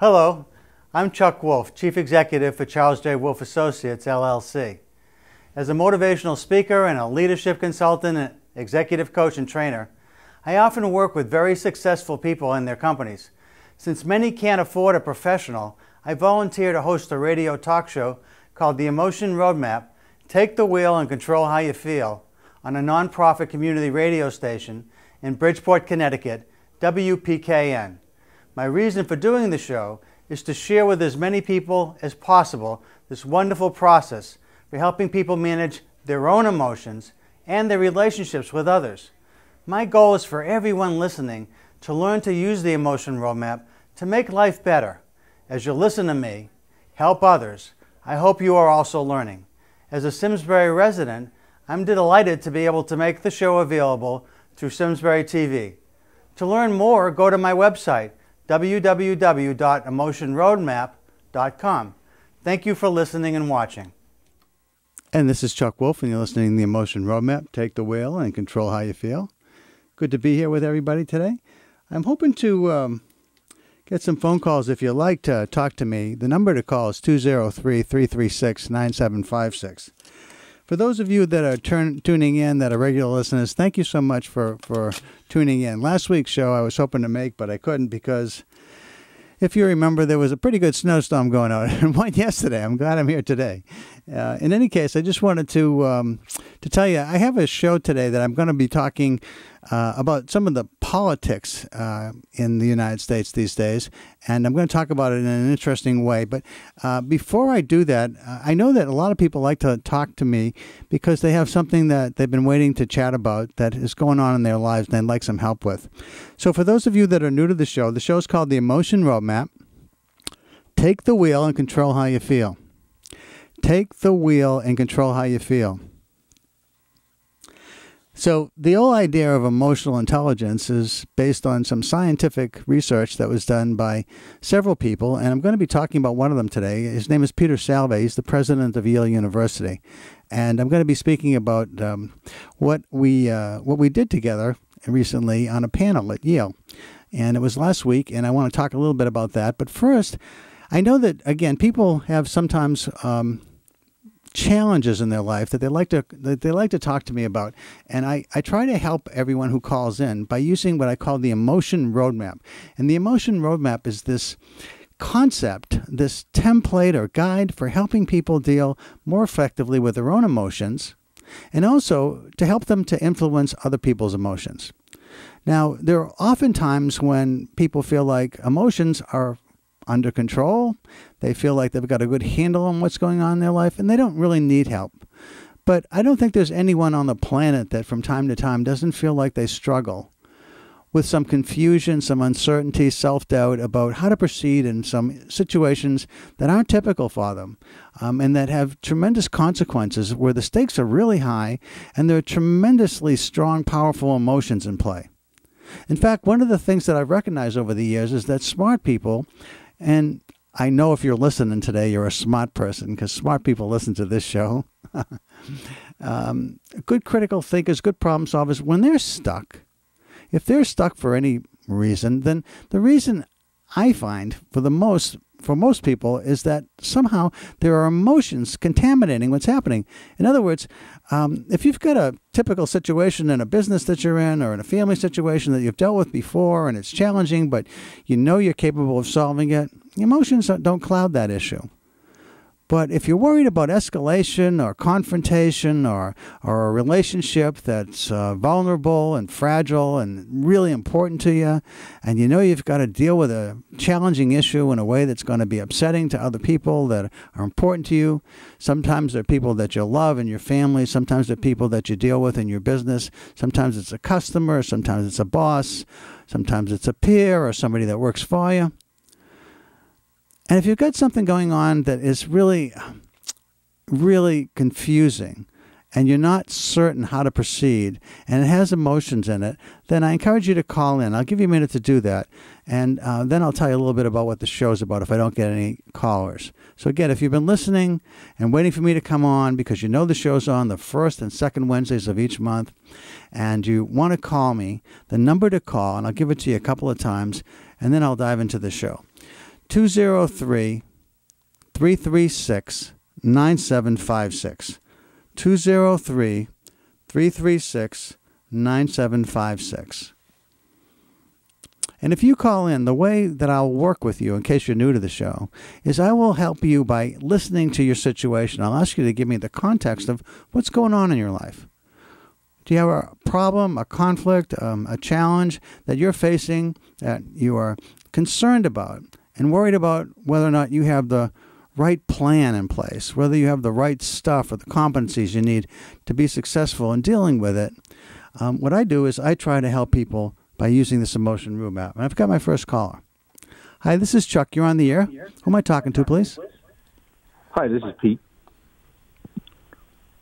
Hello, I'm Chuck Wolf, Chief Executive for Charles J. Wolf Associates, LLC. As a motivational speaker and a leadership consultant and executive coach and trainer, I often work with very successful people in their companies. Since many can't afford a professional, I volunteer to host a radio talk show called The Emotion Roadmap, Take the Wheel and Control How You Feel, on a nonprofit community radio station in Bridgeport, Connecticut, WPKN. My reason for doing the show is to share with as many people as possible this wonderful process for helping people manage their own emotions and their relationships with others. My goal is for everyone listening to learn to use the Emotion Roadmap to make life better. As you listen to me, help others, I hope you are also learning. As a Simsbury resident, I'm delighted to be able to make the show available through Simsbury TV. To learn more, go to my website, www.emotionroadmap.com. Thank you for listening and watching. And this is Chuck Wolf, and you're listening to The Emotion Roadmap, Take the Wheel and Control How You Feel. Good to be here with everybody today. I'm hoping to get some phone calls if you'd like to talk to me. The number to call is 203-336-9756. For those of you that are tuning in, that are regular listeners, thank you so much for tuning in. Last week's show I was hoping to make, but I couldn't because, if you remember, there was a pretty good snowstorm going on and one yesterday. I'm glad I'm here today. In any case, I just wanted to tell you, I have a show today that I'm going to be talking about some of the politics in the United States these days, and I'm going to talk about it in an interesting way. But before I do that, I know that a lot of people like to talk to me because they have something that they've been waiting to chat about that is going on in their lives and they'd like some help with. So for those of you that are new to the show is called The Emotion Roadmap. Take the wheel and control how you feel. Take the wheel and control how you feel. So the whole idea of emotional intelligence is based on some scientific research that was done by several people, and I'm going to be talking about one of them today. His name is Peter Salve. He's the president of Yale University, and I'm going to be speaking about what we did together recently on a panel at Yale, and it was last week, and I want to talk a little bit about that. But first, I know that, again, people have sometimes challenges in their life that they like to talk to me about, and I try to help everyone who calls in by using what I call the Emotion Roadmap. And the Emotion Roadmap is this concept, this template or guide for helping people deal more effectively with their own emotions, and also to help them to influence other people's emotions. Now, there are often times when people feel like emotions are under control. They feel like they've got a good handle on what's going on in their life, and they don't really need help. But I don't think there's anyone on the planet that from time to time doesn't feel like they struggle with some confusion, some uncertainty, self-doubt about how to proceed in some situations that aren't typical for them, and that have tremendous consequences where the stakes are really high and there are tremendously strong, powerful emotions in play. In fact, one of the things that I've recognized over the years is that smart people, and I know if you're listening today, you're a smart person because smart people listen to this show. Good critical thinkers, good problem solvers, when they're stuck, if they're stuck for any reason, then the reason I find for most people is that somehow there are emotions contaminating what's happening. In other words, if you've got a typical situation in a business that you're in or in a family situation that you've dealt with before and it's challenging, but you know you're capable of solving it, emotions don't cloud that issue. But if you're worried about escalation or confrontation or a relationship that's vulnerable and fragile and really important to you, and you know you've got to deal with a challenging issue in a way that's going to be upsetting to other people that are important to you, sometimes they're people that you love in your family, sometimes they're people that you deal with in your business, sometimes it's a customer, sometimes it's a boss, sometimes it's a peer or somebody that works for you. And if you've got something going on that is really, really confusing and you're not certain how to proceed, and it has emotions in it, then I encourage you to call in. I'll give you a minute to do that, and then I'll tell you a little bit about what the show's about if I don't get any callers. So again, if you've been listening and waiting for me to come on because you know the show's on the first and second Wednesdays of each month, and you want to call me, the number to call, and I'll give it to you a couple of times, and then I'll dive into the show. 203-336-9756. 203-336-9756. And if you call in, the way that I'll work with you, in case you're new to the show, is I will help you by listening to your situation. I'll ask you to give me the context of what's going on in your life. Do you have a problem, a conflict, a challenge that you're facing that you are concerned about and worried about whether or not you have the right plan in place, whether you have the right stuff or the competencies you need to be successful in dealing with it? What I do is I try to help people by using this emotion roadmap. And I've got my first caller. Hi, this is Chuck. You're on the air. Who am I talking to, please? Hi, this is Pete.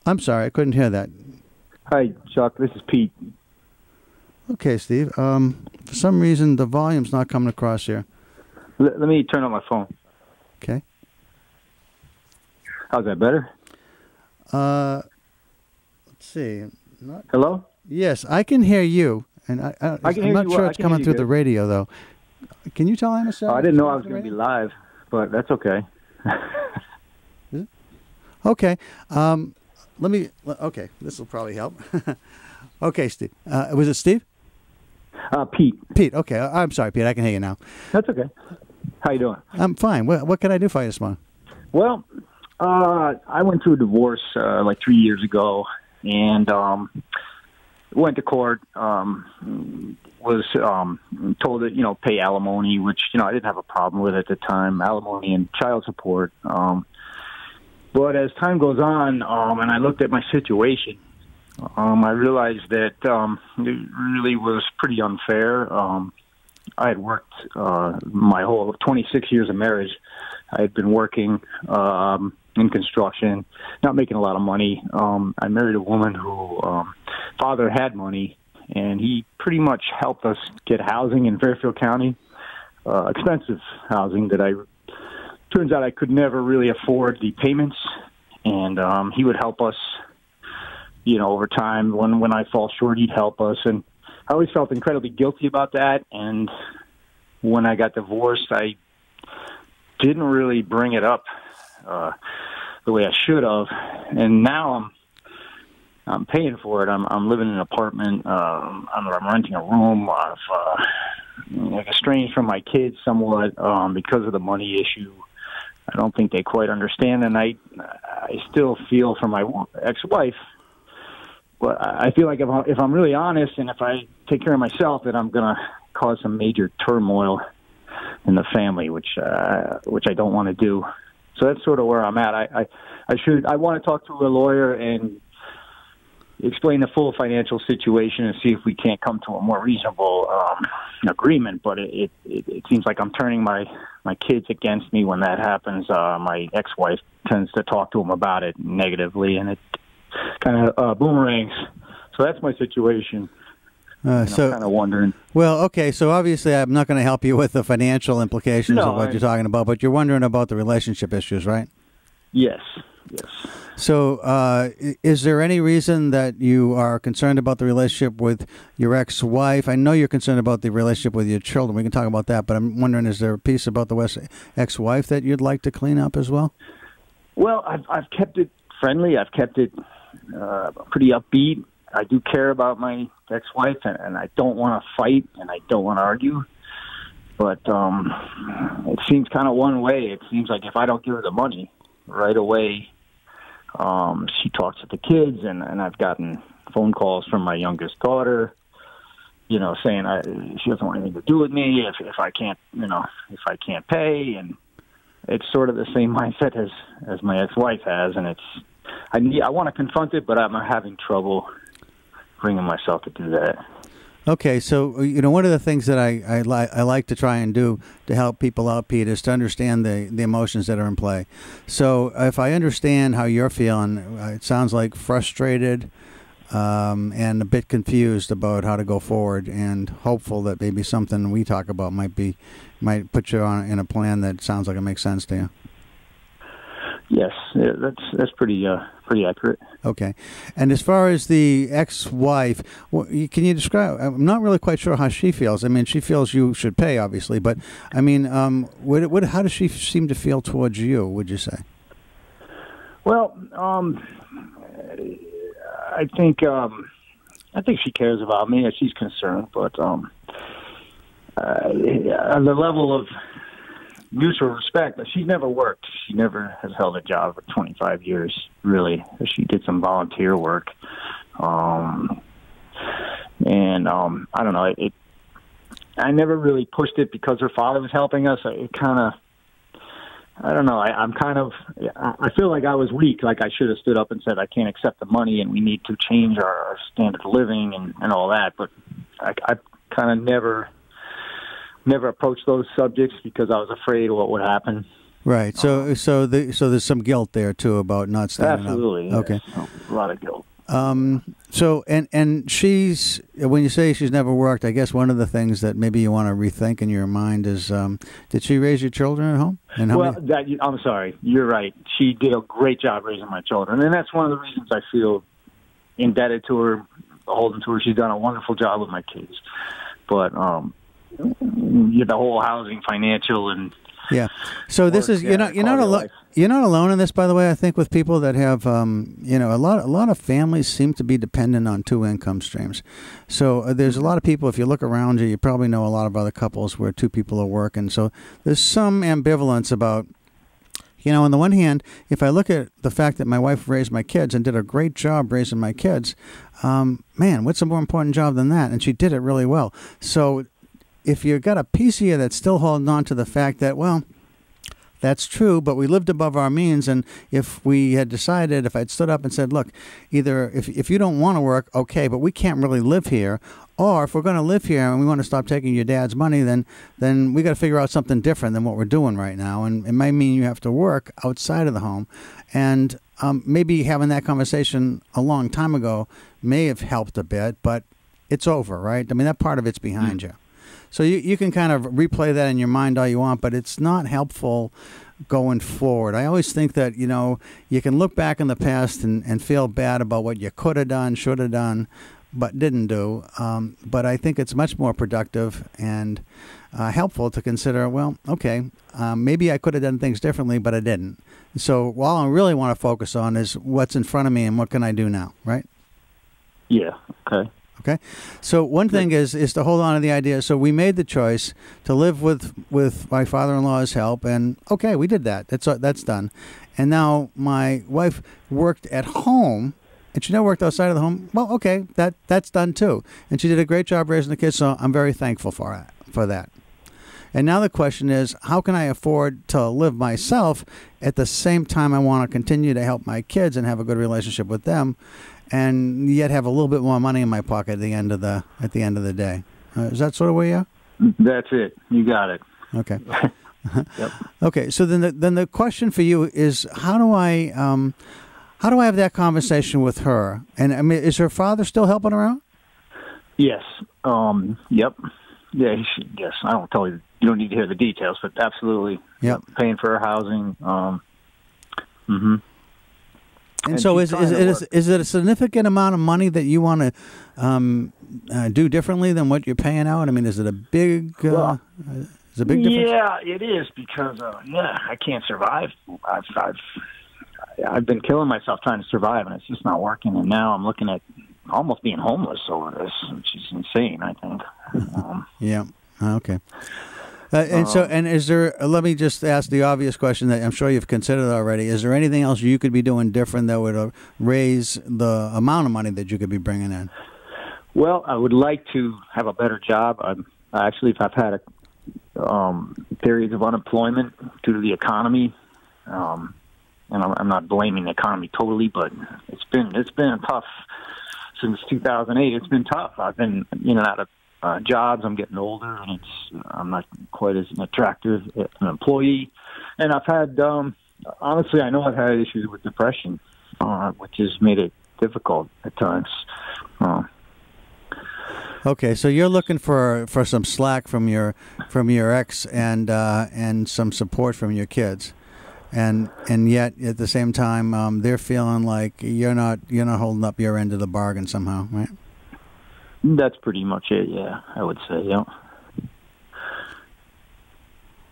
I'm sorry, I couldn't hear that. Hi, Chuck. This is Pete. Okay, Steve. For some reason, the volume's not coming across here. Let me turn on my phone. Okay. How's that, better? Let's see. Hello? Yes, I can hear you. And I'm not sure it's coming through the radio, though. Can you tell him a second? I didn't know I was going to be live, but that's okay. Okay. Okay, this will probably help. Okay, Steve. Was it Steve? Pete. Pete, okay. I'm sorry, Pete. I can hear you now. That's okay. How you doing? I'm fine. What can I do for you this morning? Well, I went through a divorce like 3 years ago, and went to court, was told that, pay alimony, which, I didn't have a problem with at the time, alimony and child support. But as time goes on, and I looked at my situation, I realized that it really was pretty unfair. I had worked my whole 26 years of marriage. I had been working in construction, not making a lot of money. I married a woman who father had money, and he pretty much helped us get housing in Fairfield County, expensive housing that turns out I could never really afford the payments, and he would help us, over time. When I fall short, he'd help us, and I always felt incredibly guilty about that. And when I got divorced, I didn't really bring it up the way I should have, and now I'm paying for it. I'm living in an apartment. I'm renting a room. I've estranged from my kids somewhat because of the money issue. I don't think they quite understand, and I still feel for my ex-wife. But I feel like if I'm really honest and if I take care of myself, that I'm going to cause some major turmoil in the family, which I don't want to do. So that's sort of where I'm at. I want to talk to a lawyer and explain the full financial situation and see if we can't come to a more reasonable agreement. But it seems like I'm turning my kids against me when that happens. My ex-wife tends to talk to them about it negatively, and it kind of boomerangs. So that's my situation. So kind of wondering. Well, okay. So obviously, I'm not going to help you with the financial implications of what you're talking about, but you're wondering about the relationship issues, right? Yes. So, is there any reason that you are concerned about the relationship with your ex-wife? I know you're concerned about the relationship with your children. We can talk about that, but I'm wondering, is there a piece about the ex-wife that you'd like to clean up as well? Well, I've kept it friendly. I've kept it pretty upbeat. I do care about my ex-wife, and I don't want to fight, and I don't want to argue. But it seems kind of one way. It seems like if I don't give her the money right away, she talks to the kids, and I've gotten phone calls from my youngest daughter, saying she doesn't want anything to do with me if I can't, if I can't pay. And it's sort of the same mindset as my ex-wife has, and I want to confront it, but I'm having trouble bringing myself to do that. Okay, so one of the things that I like to try and do to help people out, Pete, is to understand the emotions that are in play. So if I understand how you're feeling, it sounds like frustrated and a bit confused about how to go forward, and hopeful that maybe something we talk about might put you on in a plan that sounds like it makes sense to you. Yes, yeah, that's pretty accurate. Okay. And as far as the ex-wife, can you describe? I'm not really quite sure how she feels. I mean, she feels you should pay, obviously, but I mean, how does she seem to feel towards you, would you say? Well, I think she cares about me. She's concerned, but the level of mutual respect. She's never worked. She never has held a job for 25 years, really. She did some volunteer work. I don't know. I never really pushed it because her father was helping us. I don't know. I feel like I was weak. Like I should have stood up and said, I can't accept the money and we need to change our standard of living and all that. But I kind of never approached those subjects because I was afraid of what would happen. Right. So there's some guilt there too about not standing absolutely, up. Absolutely. Okay. A lot of guilt. So and she's, when you say she's never worked, I guess one of the things that maybe you want to rethink in your mind is, did she raise your children at home? And I'm sorry. You're right. She did a great job raising my children, and that's one of the reasons I feel indebted to her, beholden to her. She's done a wonderful job with my kids, but the whole housing, financial, and yeah. So this is you're not alone. You're not alone in this, by the way. I think with people that have a lot of families seem to be dependent on two income streams. So there's a lot of people. If you look around you, you probably know a lot of other couples where two people are working. So there's some ambivalence about. On the one hand, if I look at the fact that my wife raised my kids and did a great job raising my kids, man, what's a more important job than that? And she did it really well. So if you've got a piece of you that's still holding on to the fact that, well, that's true, but we lived above our means, and if we had decided, if I'd stood up and said, look, either if you don't want to work, okay, but we can't really live here, or if we're going to live here and we want to stop taking your dad's money, then we got to figure out something different than what we're doing right now, and it might mean you have to work outside of the home, and maybe having that conversation a long time ago may have helped a bit, but it's over, right? I mean, that part of it's behind you. So you can kind of replay that in your mind all you want, but it's not helpful going forward. I always think that, you can look back in the past and feel bad about what you could have done, should have done, but didn't do. But I think it's much more productive and helpful to consider, well, okay, maybe I could have done things differently, but I didn't. So all I really want to focus on is what's in front of me and what can I do now, right? Yeah, okay. Okay, so one thing is to hold on to the idea. So we made the choice to live with my father-in-law's help, and okay, we did that. That's done. And now my wife worked at home, and she never worked outside of the home. Well, okay, that's done too. And she did a great job raising the kids, so I'm very thankful for that. And now the question is, how can I afford to live myself at the same time I want to continue to help my kids and have a good relationship with them, and yet have a little bit more money in my pocket at the end of the day? Is that sort of where you are? That's it. You got it. Okay. Yep. Okay. So then the question for you is, how do I have that conversation with her? And I mean, is her father still helping around? Yes. Yep. Yeah. Yes. I don't tell you. You don't need to hear the details, but absolutely. Yep. Paying for her housing. Mm-hmm. And so is it a significant amount of money that you want to do differently than what you're paying out? I mean, is it a big difference? Yeah, it is, because I can't survive. I've been killing myself trying to survive, and it's just not working. And now I'm looking at almost being homeless over this, which is insane, I think. Yeah. Okay. And is there, let me just ask the obvious question that I'm sure you've considered already. Is there anything else you could be doing different that would raise the amount of money that you could be bringing in? Well, I would like to have a better job. I've had periods of unemployment due to the economy, and I'm not blaming the economy totally, but it's been tough since 2008. It's been tough. I've been in and out of jobs. I'm getting older, and I'm not quite as an attractive an employee. And I've had, honestly, I know I've had issues with depression, which has made it difficult at times. Okay, so you're looking for some slack from your ex and some support from your kids, and yet at the same time they're feeling like you're not holding up your end of the bargain somehow, right? That's pretty much it. Yeah, I would say. Yeah.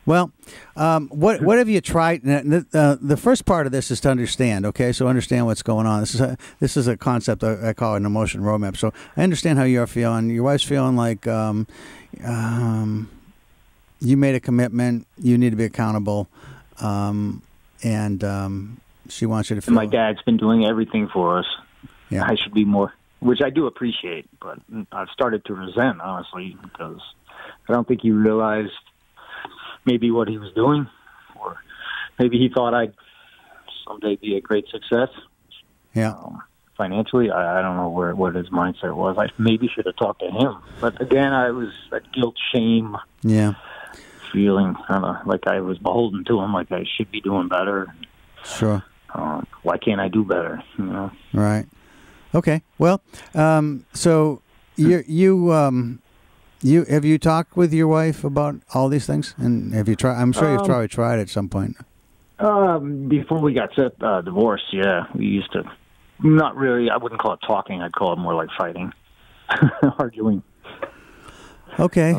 Well, what have you tried? The first part of this is to understand. Okay, so understand what's going on. This is a concept I call an emotion roadmap. So I understand how you're feeling. Your wife's feeling like you made a commitment. You need to be accountable, and she wants you to feel. My dad's been doing everything for us. Yeah, I should be more, which I do appreciate, but I've started to resent, honestly, because I don't think he realized maybe what he was doing, or maybe he thought I'd someday be a great success. Yeah. Financially, I don't know what his mindset was. I maybe should have talked to him. But again, I was that guilt, shame feeling, kind of like I was beholden to him, like I should be doing better. Sure. Why can't I do better? You know. Right. Okay. Well, so you have you talked with your wife about all these things, and have you tried? I'm sure you've probably tried at some point. Before we got divorced, yeah, we used to. Not really. I wouldn't call it talking. I'd call it more like fighting, arguing. Okay.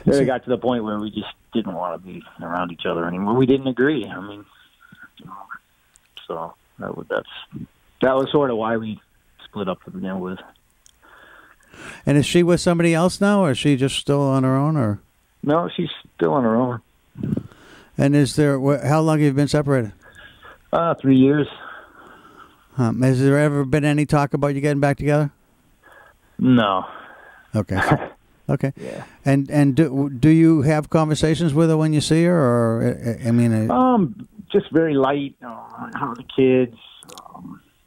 It got to the point where we just didn't want to be around each other anymore. We didn't agree. I mean, so that was sort of why we split up to begin with. And is she with somebody else now, or is she just still on her own, or? No, she's still on her own. And is there? How long have you been separated? 3 years. Has there ever been any talk about you getting back together? No. Okay. Okay. Yeah. And do you have conversations with her when you see her, or I mean? Just very light. How are the kids?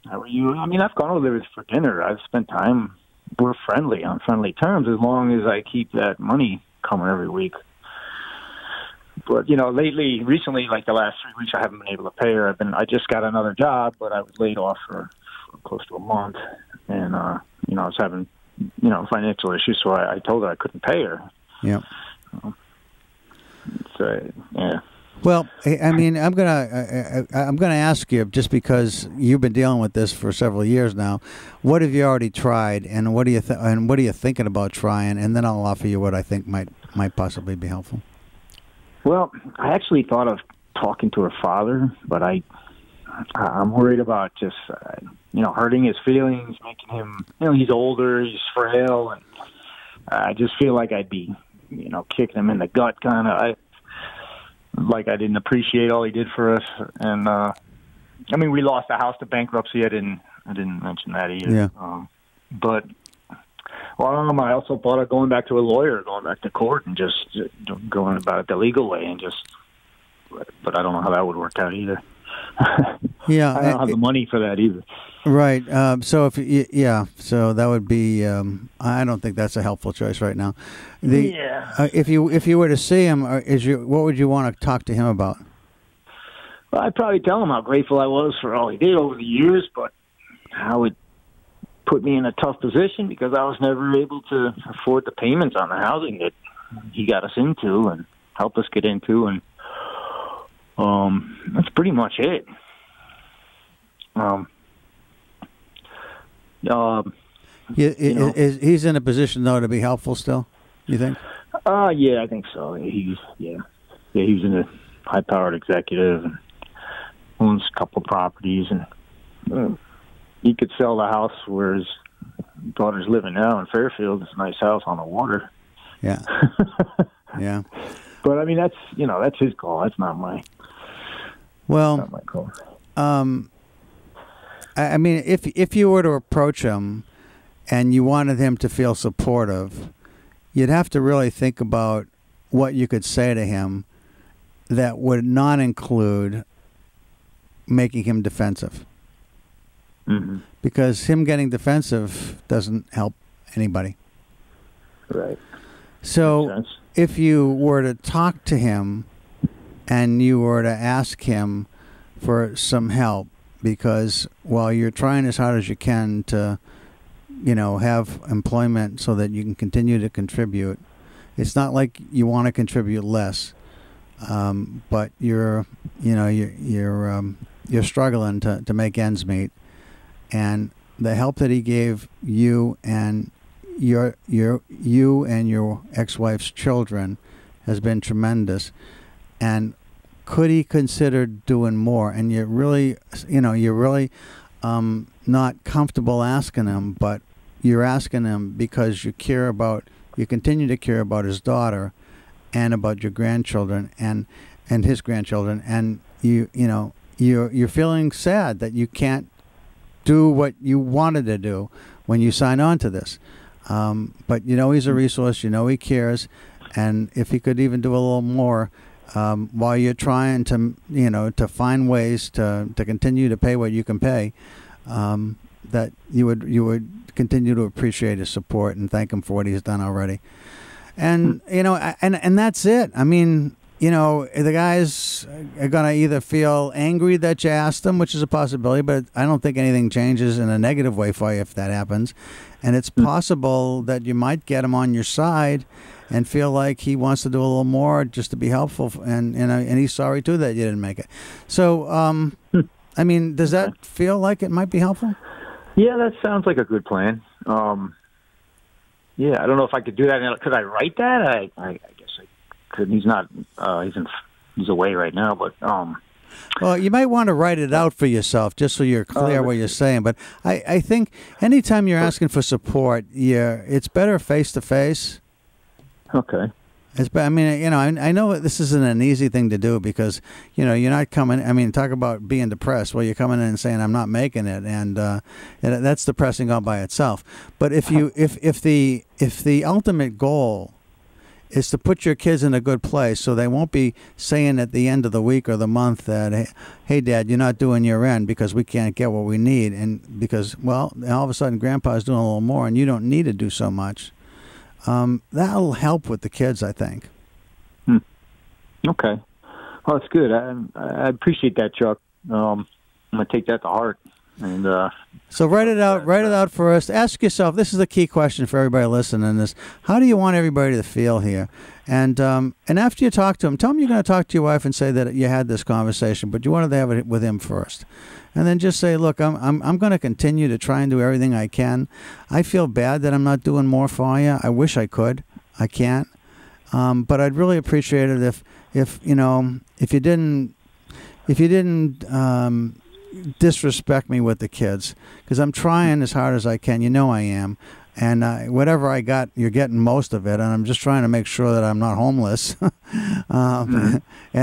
How are you? I mean, I've gone over there for dinner. I've spent time. We're friendly on friendly terms as long as I keep that money coming every week. But recently, like the last 3 weeks, I haven't been able to pay her. I just got another job, but I was laid off for close to a month, and I was having financial issues, so I told her I couldn't pay her. Yeah. So yeah. Well, I mean, I'm gonna ask you, just because you've been dealing with this for several years now. What have you already tried, and what are you thinking about trying? And then I'll offer you what I think might possibly be helpful. Well, I actually thought of talking to her father, but I'm worried about just hurting his feelings, making him he's older, he's frail, and I just feel like I'd be kicking him in the gut, kind of. Like I didn't appreciate all he did for us, and we lost the house to bankruptcy. I didn't mention that either. Yeah. But I also thought of going back to a lawyer, going back to court, and just going about it the legal way, but I don't know how that would work out either. Yeah, I don't have the money for that either. Right. So so that would be. I don't think that's a helpful choice right now. If you were to see him, what would you want to talk to him about? Well, I'd probably tell him how grateful I was for all he did over the years, but how it put me in a tough position because I was never able to afford the payments on the housing that he got us into and helped us get into, and that's pretty much it. He's in a position though to be helpful still, you think? Yeah, I think so. He's in a high-powered executive and owns a couple properties, and he could sell the house where his daughter's living now in Fairfield. It's a nice house on the water. Yeah. Yeah. But I mean, that's his call. That's not my. Well, not my call. I mean, if you were to approach him and you wanted him to feel supportive, you'd have to really think about what you could say to him that would not include making him defensive. Mm-hmm. Because him getting defensive doesn't help anybody. Right. So if you were to talk to him and you were to ask him for some help, because while you're trying as hard as you can to, have employment so that you can continue to contribute, it's not like you want to contribute less, but you're struggling to make ends meet, and the help that he gave you and your ex-wife's children has been tremendous. And could he consider doing more? And you're really not comfortable asking him, but you're asking him because you continue to care about his daughter and about your grandchildren and his grandchildren, and you're feeling sad that you can't do what you wanted to do when you signed on to this. But he's a resource, he cares, and if he could even do a little more while you're trying to find ways to continue to pay what you can pay, that you would continue to appreciate his support and thank him for what he's done already. And and that's it. I mean, the guys are going to either feel angry that you asked them, which is a possibility, but I don't think anything changes in a negative way for you if that happens. And it's possible that you might get him on your side and feel like he wants to do a little more just to be helpful, and he's sorry too that you didn't make it. So, I mean, does that feel like it might be helpful? Yeah, that sounds like a good plan. Yeah, I don't know if I could do that. Could I write that? I guess I could. He's not. He's away right now, but. Well, you might want to write it out for yourself just so you're clear what you're saying. But I think anytime you're asking for support, it's better face to face. Okay. I mean, I know this isn't an easy thing to do because, you're not coming. I mean, talk about being depressed. Well, you're coming in and saying I'm not making it, and that's depressing all by itself. But if the ultimate goal is to put your kids in a good place, so they won't be saying at the end of the week or the month that, hey, Dad, you're not doing your end because we can't get what we need, and because, well, all of a sudden Grandpa's doing a little more and you don't need to do so much. That'll help with the kids, I think. Okay. Well, that's good. I appreciate that, Chuck. I'm going to take that to heart. And so write it out for us. Ask yourself, this is the key question for everybody listening to this: how do you want everybody to feel here? And after you talk to him, tell him you're going to talk to your wife and say that you had this conversation, but you wanted to have it with him first. And then just say, look, I'm going to continue to try and do everything I can. I feel bad that I'm not doing more for you. I wish I could. I can't. But I'd really appreciate it if you didn't disrespect me with the kids, because I'm trying as hard as I can. I am. And whatever I got, you're getting most of it, and I'm just trying to make sure that I'm not homeless. And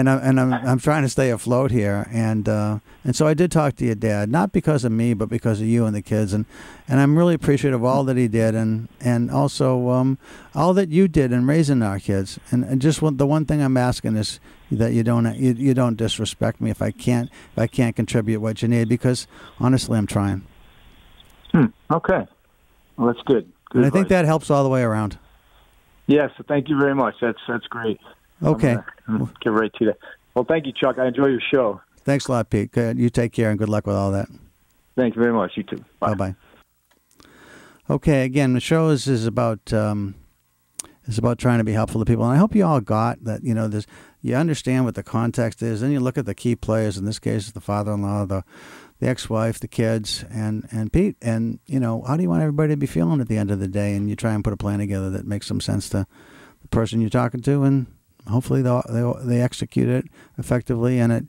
I'm trying to stay afloat here. And so I did talk to your dad, not because of me, but because of you and the kids. And I'm really appreciative of all that he did, and also all that you did in raising our kids. And just the one thing I'm asking is that you don't disrespect me if I can't contribute what you need, because honestly, I'm trying. Okay. Well, that's good. And I think that helps all the way around. Yes, thank you very much. That's great. Okay. I'm gonna get right to that. Well, thank you, Chuck. I enjoy your show. Thanks a lot, Pete. Good. You take care and good luck with all that. Thank you very much. You too. Bye. Bye-bye. Okay, again, the show is about trying to be helpful to people. And I hope you all got that, you understand what the context is. Then you look at the key players. In this case, the father-in-law, the ex-wife, the kids, and Pete. And, how do you want everybody to be feeling at the end of the day? And you try and put a plan together that makes some sense to the person you're talking to, and hopefully they execute it effectively, and it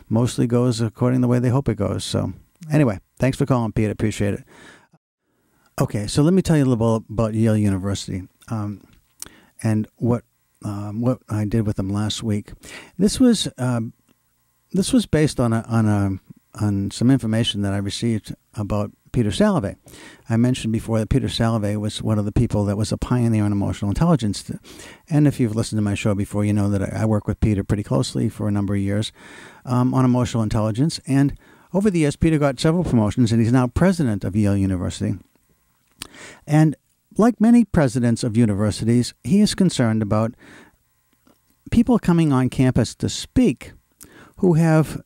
mostly goes according to the way they hope it goes. So anyway, thanks for calling, Pete. I appreciate it. Okay, so let me tell you a little bit about Yale University and what I did with them last week. This was based on some information that I received about Peter Salovey. I mentioned before that Peter Salovey was one of the people that was a pioneer in emotional intelligence. And if you've listened to my show before, you know that I work with Peter pretty closely for a number of years on emotional intelligence. And over the years, Peter got several promotions, and he's now president of Yale University. And like many presidents of universities, he is concerned about people coming on campus to speak who have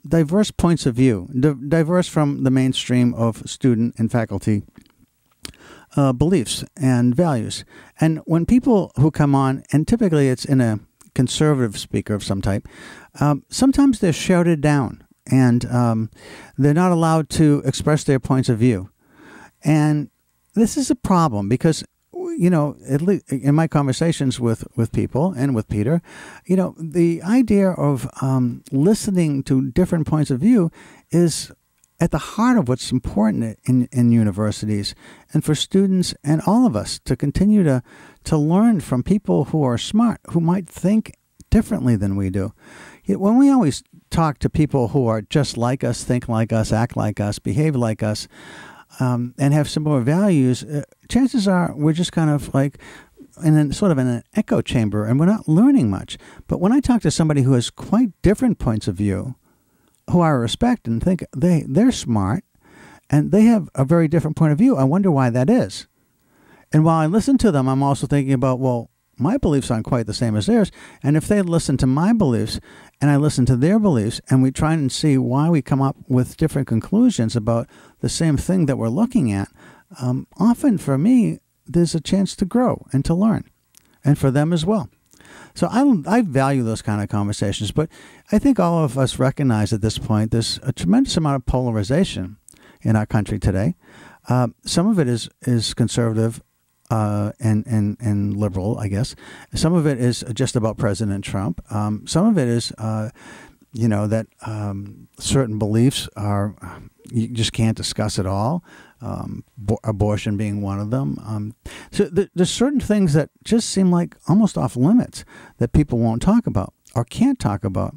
diverse points of view, diverse from the mainstream of student and faculty beliefs and values. And when people who come on, and typically it's in a conservative speaker of some type, sometimes they're shouted down and they're not allowed to express their points of view. And this is a problem because, at least in my conversations with people and with Peter, the idea of listening to different points of view is at the heart of what's important in universities, and for students and all of us to continue to learn from people who are smart, who might think differently than we do. When we always talk to people who are just like us, think like us, act like us, behave like us, and have similar values, chances are we're just kind of like in an echo chamber, and we're not learning much. But when I talk to somebody who has quite different points of view, who I respect and think they're smart, and they have a very different point of view, I wonder why that is. And while I listen to them, I'm also thinking about, well, my beliefs aren't quite the same as theirs. And if they listen to my beliefs and I listen to their beliefs, and we try and see why we come up with different conclusions about the same thing that we're looking at, often for me, there's a chance to grow and to learn, and for them as well. So I value those kind of conversations, but I think all of us recognize at this point there's a tremendous amount of polarization in our country today. Some of it is conservative and liberal, I guess. Some of it is just about President Trump. Some of it is, that certain beliefs are you just can't discuss at all. Abortion being one of them. So there's certain things that just seem like almost off limits that people won't talk about or can't talk about.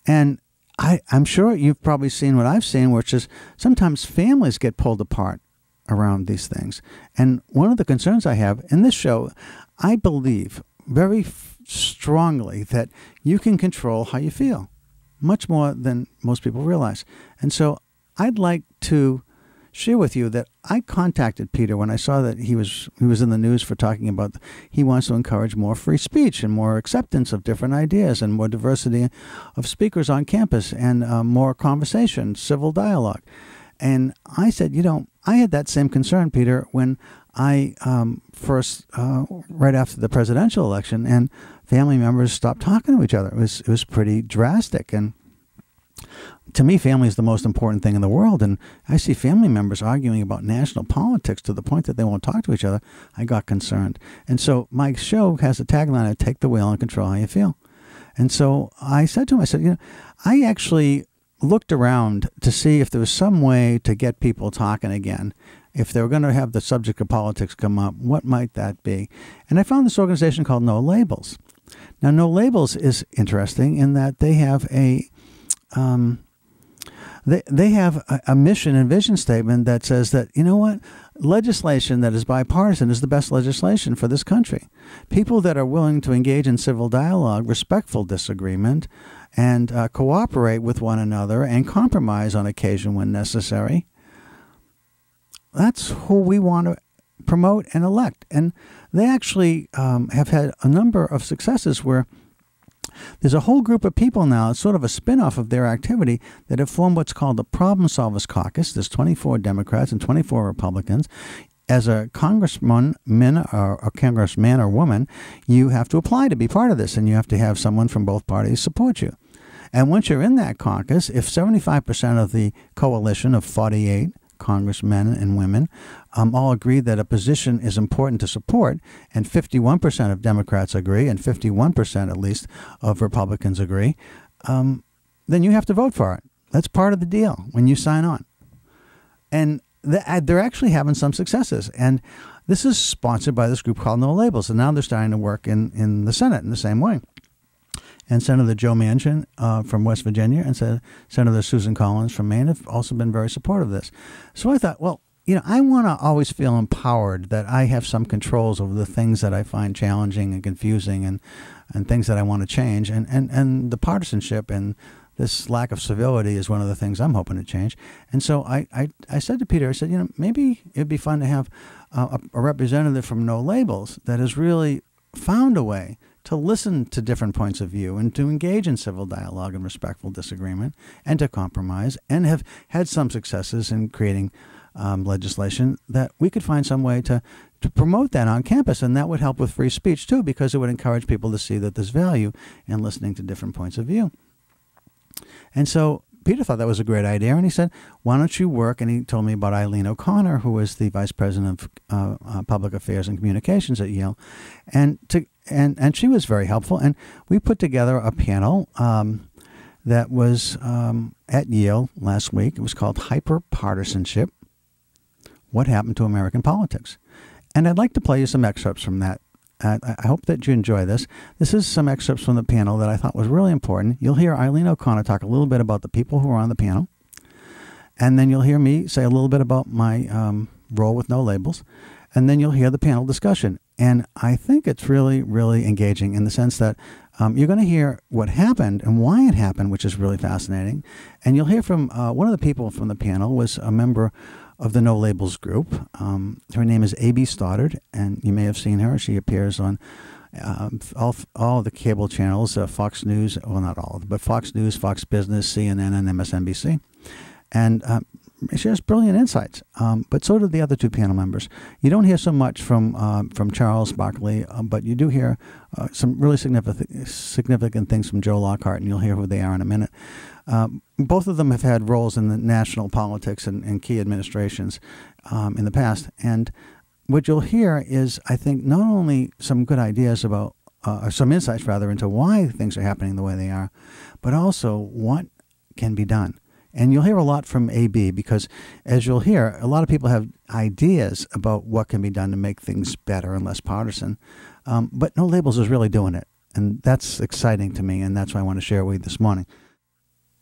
And I'm sure you've probably seen what I've seen, which is sometimes families get pulled apart around these things. And one of the concerns I have in this show, I believe very strongly that you can control how you feel, much more than most people realize. And so I'd like to share with you that I contacted Peter when I saw that he was in the news for talking about he wants to encourage more free speech and more acceptance of different ideas and more diversity of speakers on campus and more conversation, civil dialogue. And I said, I had that same concern, Peter, when I first, right after the presidential election, and family members stopped talking to each other. It was pretty drastic. And to me, family is the most important thing in the world. And I see family members arguing about national politics to the point that they won't talk to each other. I got concerned. And so my show has a tagline of take the wheel and control how you feel. And so I said to him, I actually looked around to see if there was some way to get people talking again. If they were going to have the subject of politics come up, what might that be? And I found this organization called No Labels. Now, No Labels is interesting in that they have a mission and vision statement that says that, legislation that is bipartisan is the best legislation for this country. People that are willing to engage in civil dialogue, respectful disagreement, and cooperate with one another and compromise on occasion when necessary. That's who we want to promote and elect. And they actually have had a number of successes where there's a whole group of people now, it's sort of a spin-off of their activity, that have formed what's called the Problem Solvers Caucus. There's 24 Democrats and 24 Republicans. As a congressman or a congressman or woman, you have to apply to be part of this, and you have to have someone from both parties support you. And once you're in that caucus, if 75% of the coalition of 48 congressmen and women all agree that a position is important to support, and 51% of Democrats agree, and 51% at least of Republicans agree, then you have to vote for it. That's part of the deal when you sign on. And they're actually having some successes. And this is sponsored by this group called No Labels. And now they're starting to work in the Senate in the same way. And Senator Joe Manchin from West Virginia and Senator Susan Collins from Maine have also been very supportive of this. So I thought, well, I want to always feel empowered that I have some controls over the things that I find challenging and confusing and things that I want to change. And the partisanship and this lack of civility is one of the things I'm hoping to change. And so I said to Peter, I said, maybe it'd be fun to have a representative from No Labels that has really found a way to listen to different points of view and to engage in civil dialogue and respectful disagreement and to compromise, and have had some successes in creating legislation, that we could find some way to promote that on campus. And that would help with free speech too, because it would encourage people to see that there's value in listening to different points of view. And so Peter thought that was a great idea, and he said, why don't you work? And he told me about Eileen O'Connor, who was the Vice President of Public Affairs and Communications at Yale. And she was very helpful. And we put together a panel that was at Yale last week. It was called Hyperpartisanship: What Happened to American Politics? And I'd like to play you some excerpts from that. I hope that you enjoy this. This is some excerpts from the panel that I thought was really important. You'll hear Eileen O'Connor talk a little bit about the people who are on the panel. And then you'll hear me say a little bit about my role with No Labels. And then you'll hear the panel discussion. And I think it's really, really engaging in the sense that you're going to hear what happened and why it happened, which is really fascinating. And you'll hear from one of the people from the panel was a member of the No Labels group. Her name is A.B. Stoddard, and you may have seen her. She appears on all the cable channels, Fox News, well, not all, but Fox News, Fox Business, CNN, and MSNBC. And she has brilliant insights, but so do the other two panel members. You don't hear so much from Charles Barkley, but you do hear some really significant things from Joe Lockhart, and you'll hear who they are in a minute. Both of them have had roles in the national politics and key administrations in the past. And what you'll hear is, I think, not only some good ideas about, or some insights rather, into why things are happening the way they are, but also what can be done. And you'll hear a lot from AB because, as you'll hear, a lot of people have ideas about what can be done to make things better and less partisan. But No Labels is really doing it. And that's exciting to me, and that's why I want to share it with you this morning.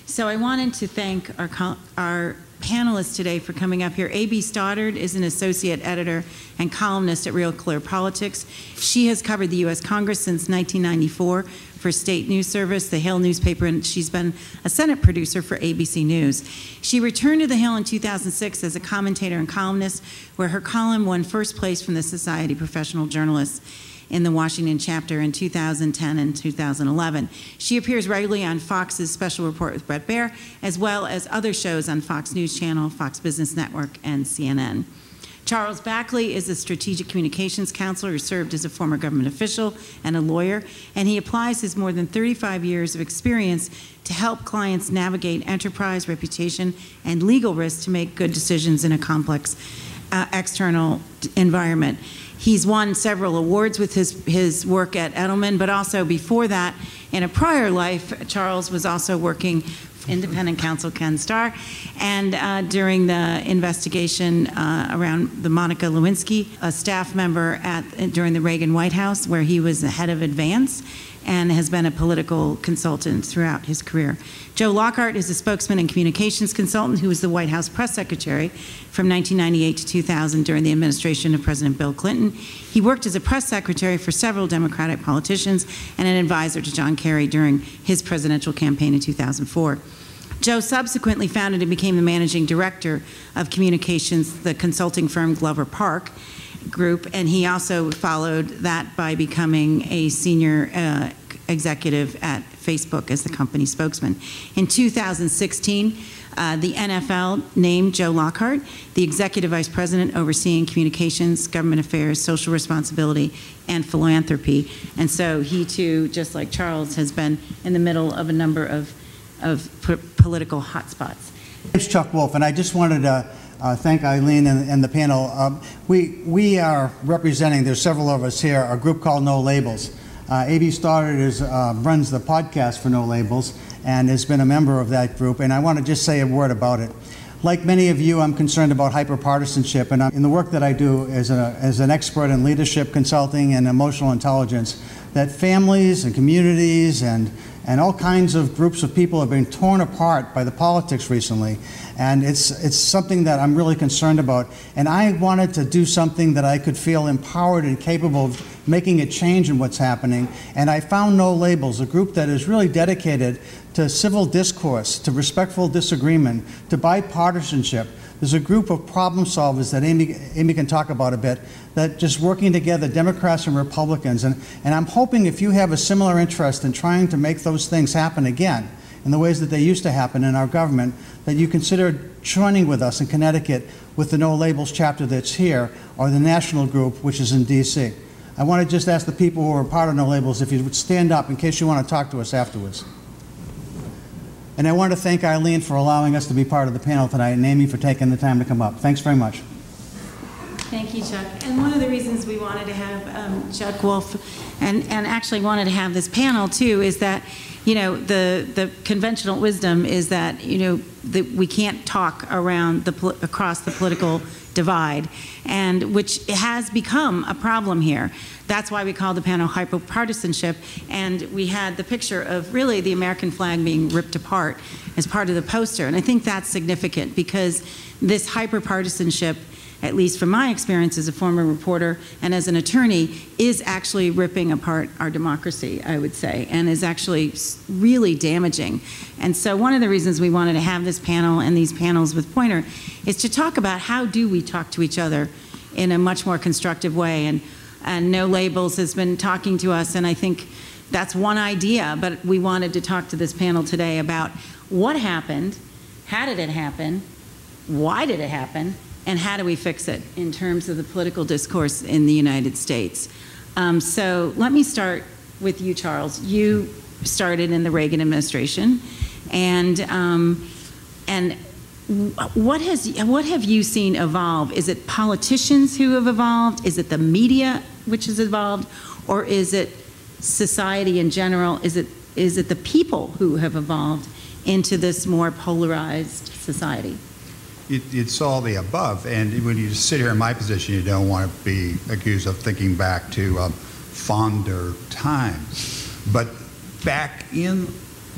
So I wanted to thank our panelists today for coming up here. A.B. Stoddard is an associate editor and columnist at Real Clear Politics. She has covered the U.S. Congress since 1994 for State News Service, the Hill newspaper, and she's been a Senate producer for ABC News. She returned to the Hill in 2006 as a commentator and columnist, where her column won first place from the Society of Professional Journalists in the Washington chapter in 2010 and 2011. She appears regularly on Fox's Special Report with Bret Baier, as well as other shows on Fox News Channel, Fox Business Network, and CNN. Charles Barkley is a strategic communications counselor who served as a former government official and a lawyer, and he applies his more than 35 years of experience to help clients navigate enterprise, reputation, and legal risks to make good decisions in a complex external environment. He's won several awards with his work at Edelman, but also before that, in a prior life, Charles was also working independent counsel Ken Starr, and during the investigation around the Monica Lewinsky, a staff member during the Reagan White House, where he was the head of Advance, and has been a political consultant throughout his career. Joe Lockhart is a spokesman and communications consultant who was the White House press secretary from 1998 to 2000 during the administration of President Bill Clinton. He worked as a press secretary for several Democratic politicians and an advisor to John Kerry during his presidential campaign in 2004. Joe subsequently founded and became the managing director of communications, the consulting firm Glover Park Group, and he also followed that by becoming a senior executive at Facebook as the company spokesman. In 2016, the NFL named Joe Lockhart the executive vice president overseeing communications, government affairs, social responsibility, and philanthropy. And so he too, just like Charles, has been in the middle of a number of political hotspots. It's Chuck Wolf, and I just wanted to thank Eileen and the panel. We are representing, there's several of us here, a group called No Labels. A.B. Stoddard runs the podcast for No Labels and has been a member of that group, and I want to just say a word about it. Like many of you, I'm concerned about hyperpartisanship, and in the work that I do as an expert in leadership consulting and emotional intelligence, that families and communities and all kinds of groups of people have been torn apart by the politics recently. And it's something that I'm really concerned about. And I wanted to do something that I could feel empowered and capable of making a change in what's happening. And I found No Labels, a group that is really dedicated to civil discourse, to respectful disagreement, to bipartisanship. There's a group of problem solvers that Amy can talk about a bit, that just working together, Democrats and Republicans. And I'm hoping if you have a similar interest in trying to make those things happen again, in the ways that they used to happen in our government, that you consider joining with us in Connecticut with the No Labels chapter that's here, or the national group, which is in D.C. I want to just ask the people who are part of No Labels if you would stand up in case you want to talk to us afterwards. And I want to thank Eileen for allowing us to be part of the panel tonight, and Amy for taking the time to come up. Thanks very much. Thank you, Chuck. And one of the reasons we wanted to have Chuck Wolf and actually wanted to have this panel too is that, you know, the conventional wisdom is that, you know, that we can't talk around across the political divide, and which has become a problem here. That's why we call the panel hyperpartisanship, and we had the picture of really the American flag being ripped apart as part of the poster. And I think that's significant because this hyperpartisanship, at least from my experience as a former reporter and as an attorney, is actually ripping apart our democracy, I would say, and is actually really damaging. And so one of the reasons we wanted to have this panel and these panels with Poynter is to talk about how do we talk to each other in a much more constructive way. And No Labels has been talking to us, and I think that's one idea, but we wanted to talk to this panel today about what happened, how did it happen, why did it happen, and how do we fix it in terms of the political discourse in the United States. So let me start with you, Charles. You started in the Reagan administration, and what have you seen evolve? Is it politicians who have evolved? Is it the media which has evolved? Or is it society in general? Is it the people who have evolved into this more polarized society? It's all the above, and when you sit here in my position, you don't want to be accused of thinking back to fonder times. But back in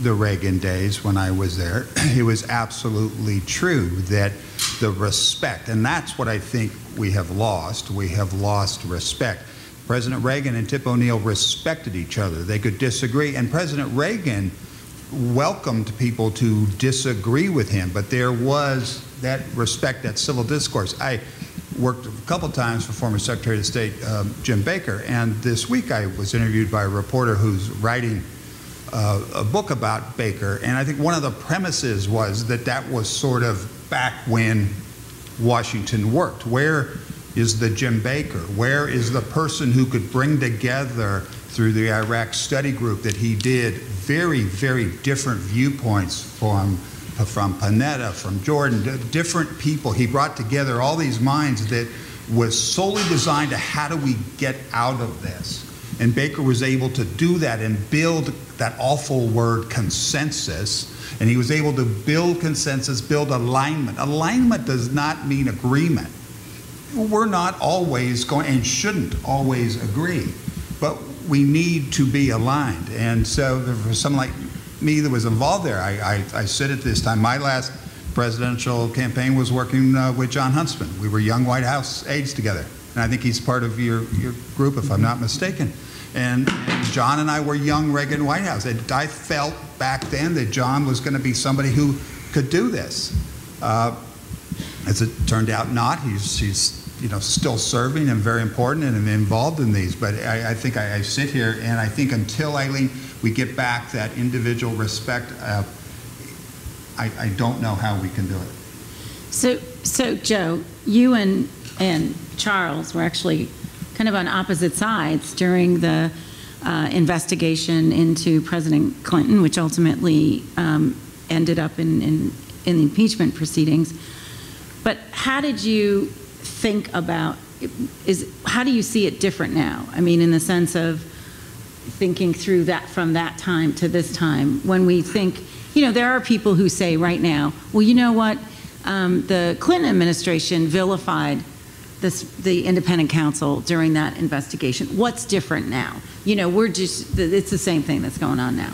the Reagan days when I was there, it was absolutely true that the respect, and that's what I think we have lost. We have lost respect. President Reagan and Tip O'Neill respected each other. They could disagree, and President Reagan welcomed people to disagree with him, but there was that respect, that civil discourse. I worked a couple times for former Secretary of State Jim Baker, and this week I was interviewed by a reporter who's writing a book about Baker, and I think one of the premises was that that was sort of back when Washington worked. Where is the Jim Baker? Where is the person who could bring together, through the Iraq study group that he did, very, very different viewpoints from Panetta, from Jordan, different people. He brought together all these minds that was solely designed to how do we get out of this. And Baker was able to do that and build that awful word consensus. And he was able to build consensus, build alignment. Alignment does not mean agreement. We're not always going, and shouldn't always agree, but we need to be aligned. And so for someone like me that was involved there, I said at this time, my last presidential campaign was working with John Huntsman. We were young White House aides together. And I think he's part of your group, if I'm not mistaken. And John and I were young Reagan White House. And I felt back then that John was going to be somebody who could do this. As it turned out, not. He's still serving and very important and involved in these. But I think I sit here and I think until, Eileen, we get back that individual respect, I don't know how we can do it. So Joe, you and Charles were actually kind of on opposite sides during the investigation into President Clinton, which ultimately ended up in the impeachment proceedings. But how did you think about, how do you see it different now? I mean, in the sense of thinking through that from that time to this time, when we think, there are people who say right now, well, you know what, the Clinton administration vilified the independent counsel during that investigation. What's different now? It's the same thing that's going on now.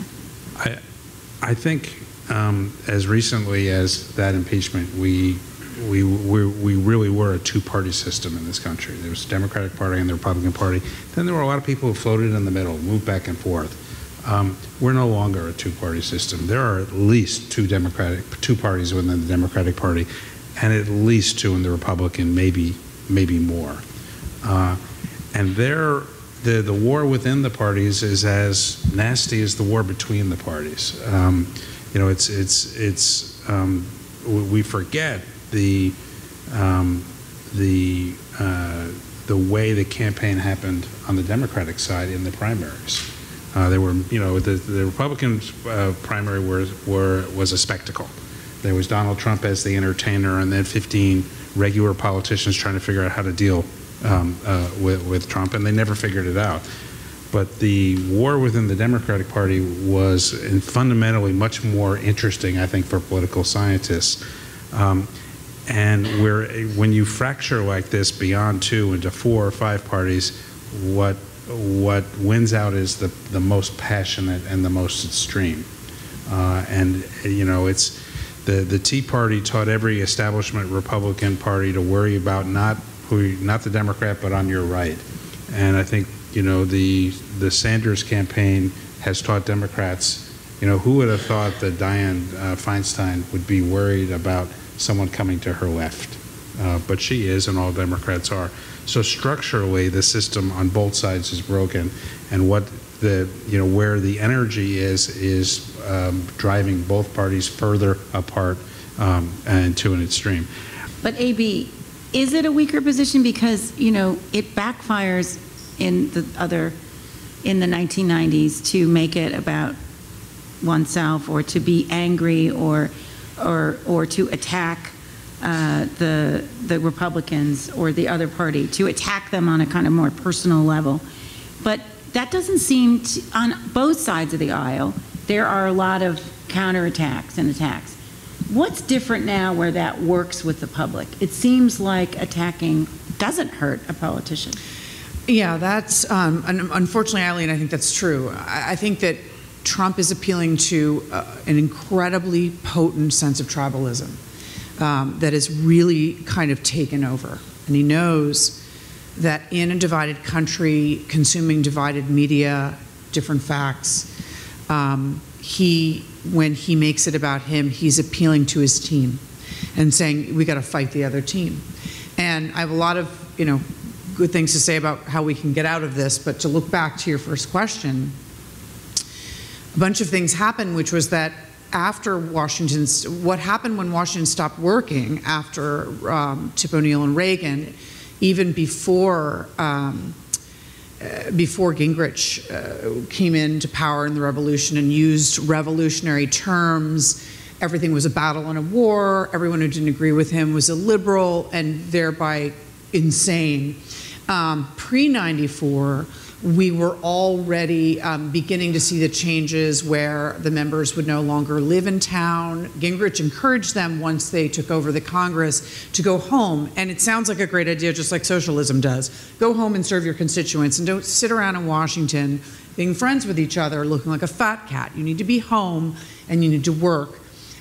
I think as recently as that impeachment, we we really were a two-party system in this country. There was the Democratic Party and the Republican Party. Then there were a lot of people who floated in the middle, moved back and forth. We're no longer a two-party system. There are at least two parties within the Democratic Party, and at least two in the Republican, maybe more. And the war within the parties is as nasty as the war between the parties. You know, we forget the way the campaign happened on the Democratic side in the primaries. There were, you know, the Republican primary was a spectacle. There was Donald Trump as the entertainer, and then 15 regular politicians trying to figure out how to deal with Trump, and they never figured it out. But the war within the Democratic Party was fundamentally much more interesting, I think, for political scientists. And when you fracture like this beyond two into 4 or 5 parties, what wins out is the most passionate and the most extreme. And you know, it's the Tea Party taught every establishment Republican Party to worry about not the Democrat, but on your right. And I think, you know, the Sanders campaign has taught Democrats, you know, who would have thought that Dianne Feinstein would be worried about someone coming to her left? But she is, and all Democrats are. So structurally, the system on both sides is broken, and where the energy is driving both parties further apart and to an extreme. But AB, is it a weaker position because, you know, it backfires in the 1990s to make it about oneself, or to be angry, or to attack the Republicans or the other party, to attack them on a kind of more personal level. But that doesn't seem to, on both sides of the aisle, there are a lot of counterattacks and attacks. What's different now where that works with the public? It seems like attacking doesn't hurt a politician. Yeah, that's, unfortunately, Eileen, I think that's true. I think that Trump is appealing to an incredibly potent sense of tribalism that has really kind of taken over. And he knows that in a divided country, consuming divided media, different facts, when he makes it about him, he's appealing to his team and saying, we got to fight the other team. And I have a lot of, you know, good things to say about how we can get out of this, but to look back to your first question, a bunch of things happened, which was that after what happened when Washington stopped working after Tip O'Neill and Reagan, even before Gingrich came into power in the revolution and used revolutionary terms, everything was a battle and a war, everyone who didn't agree with him was a liberal and thereby insane. Pre-94, we were already beginning to see the changes where the members would no longer live in town. Gingrich encouraged them, once they took over the Congress, to go home. And it sounds like a great idea, just like socialism does. Go home and serve your constituents, and don't sit around in Washington being friends with each other looking like a fat cat. You need to be home and you need to work.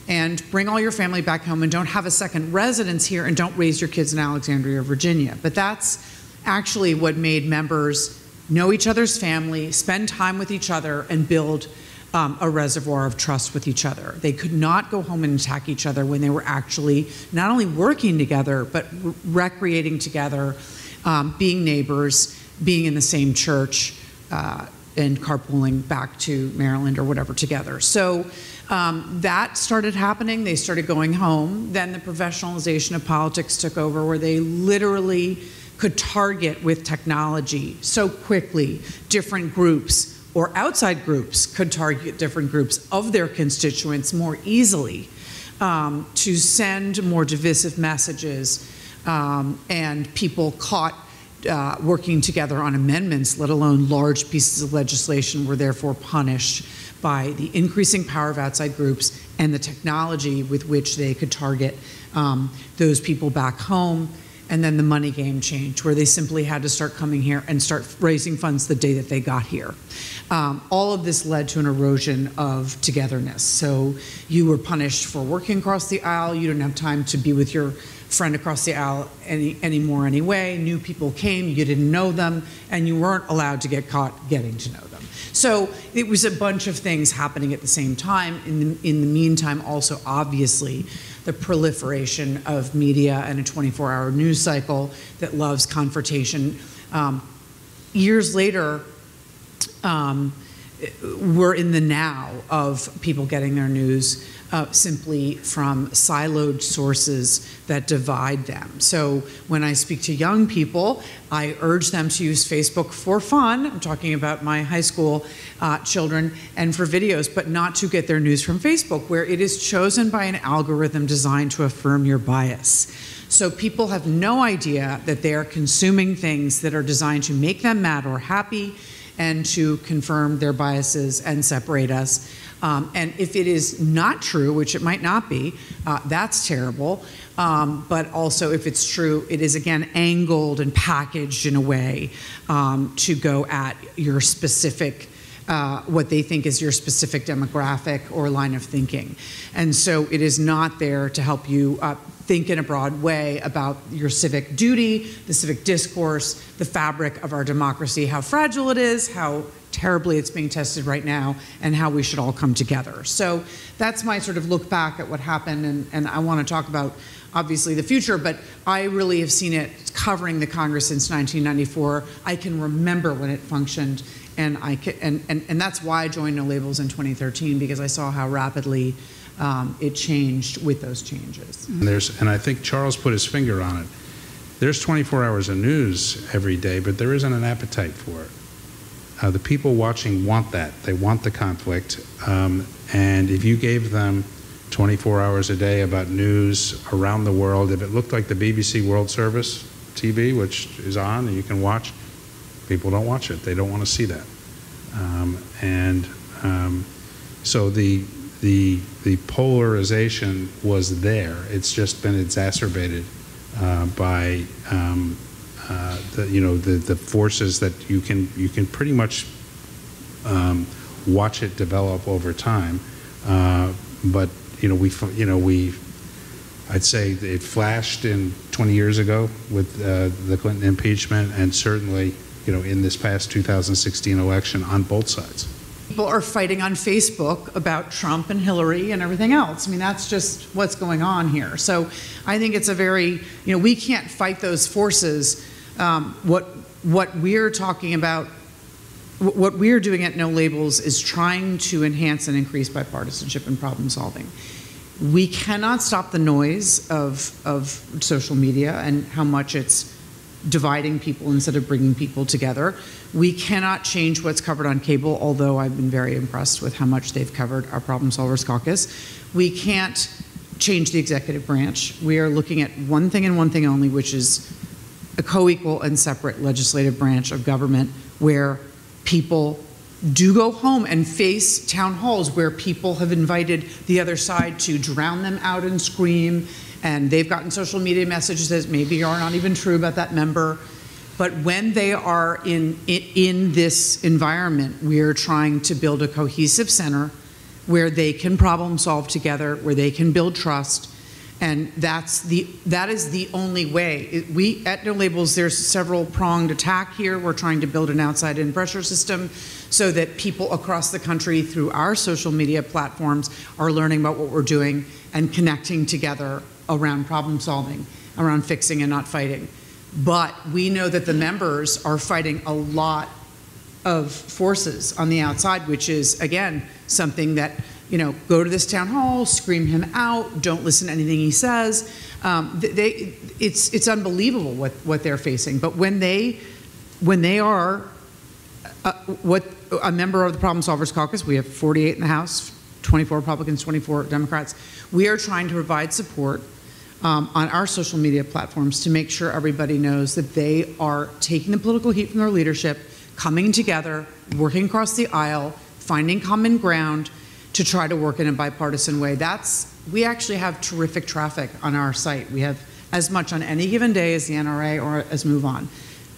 And bring all your family back home, and don't have a second residence here, and don't raise your kids in Alexandria, Virginia. But that's actually what made members know each other's family, spend time with each other, and build a reservoir of trust with each other. They could not go home and attack each other when they were actually not only working together, but recreating together, being neighbors, being in the same church, and carpooling back to Maryland or whatever together. So that started happening. They started going home. Then the professionalization of politics took over, where they literally could target with technology so quickly different groups, or outside groups could target different groups of their constituents more easily to send more divisive messages, and people caught working together on amendments, let alone large pieces of legislation, were therefore punished by the increasing power of outside groups and the technology with which they could target those people back home. And then the money game changed, where they simply had to start coming here and start raising funds the day that they got here. All of this led to an erosion of togetherness. So you were punished for working across the aisle. You didn't have time to be with your friend across the aisle anymore anyway. New people came, you didn't know them, and you weren't allowed to get caught getting to know them. So it was a bunch of things happening at the same time. In the meantime, also obviously, the proliferation of media and a 24-hour news cycle that loves confrontation. Years later, we're in the now of people getting their news simply from siloed sources that divide them. So when I speak to young people, I urge them to use Facebook for fun. I'm talking about my high school children, and for videos, but not to get their news from Facebook, where it is chosen by an algorithm designed to affirm your bias. So people have no idea that they are consuming things that are designed to make them mad or happy, and to confirm their biases and separate us. And if it is not true, which it might not be, that's terrible. But also, if it's true, it is again angled and packaged in a way to go at your specific, what they think is your specific demographic or line of thinking. And so it is not there to help you think in a broad way about your civic duty, the civic discourse, the fabric of our democracy, how fragile it is, how terribly it's being tested right now, and how we should all come together. So that's my sort of look back at what happened, and I want to talk about, obviously, the future, but I really have seen it covering the Congress since 1994. I can remember when it functioned, and that's why I joined No Labels in 2013, because I saw how rapidly it changed with those changes. And I think Charles put his finger on it. There's 24 hours of news every day, but there isn't an appetite for it. The people watching want that. They want the conflict. And if you gave them 24 hours a day about news around the world, if it looked like the BBC World Service TV, which is on and you can watch, people don't watch it. They don't want to see that. So the polarization was there. It's just been exacerbated by the forces that you can pretty much watch it develop over time. But I'd say it flashed in 20 years ago with the Clinton impeachment, and certainly in this past 2016 election on both sides. People are fighting on Facebook about Trump and Hillary and everything else. I mean, that's just what's going on here. So I think it's a very, we can't fight those forces. What we're talking about, what we're doing at No Labels is trying to enhance and increase bipartisanship and problem solving. We cannot stop the noise of social media and how much it's dividing people instead of bringing people together. We cannot change what's covered on cable, although I've been very impressed with how much they've covered our Problem Solvers Caucus. We can't change the executive branch. We are looking at one thing and one thing only, which is a co-equal and separate legislative branch of government where people do go home and face town halls where people have invited the other side to drown them out and scream, and they've gotten social media messages that maybe are not even true about that member. But when they are in this environment, we're trying to build a cohesive center where they can problem solve together, where they can build trust, and that is the only way. We at No Labels, there's several pronged attack here. We're trying to build an outside-in pressure system so that people across the country through our social media platforms are learning about what we're doing and connecting together around problem solving, around fixing and not fighting. But we know that the members are fighting a lot of forces on the outside, which is, again, something that, go to this town hall, scream him out, don't listen to anything he says. It's unbelievable what they're facing. But when they are a member of the Problem Solvers Caucus, we have 48 in the House, 24 Republicans, 24 Democrats, we are trying to provide support on our social media platforms to make sure everybody knows that they are taking the political heat from their leadership, coming together, working across the aisle, finding common ground to try to work in a bipartisan way. We actually have terrific traffic on our site. We have as much on any given day as the NRA or as Move On.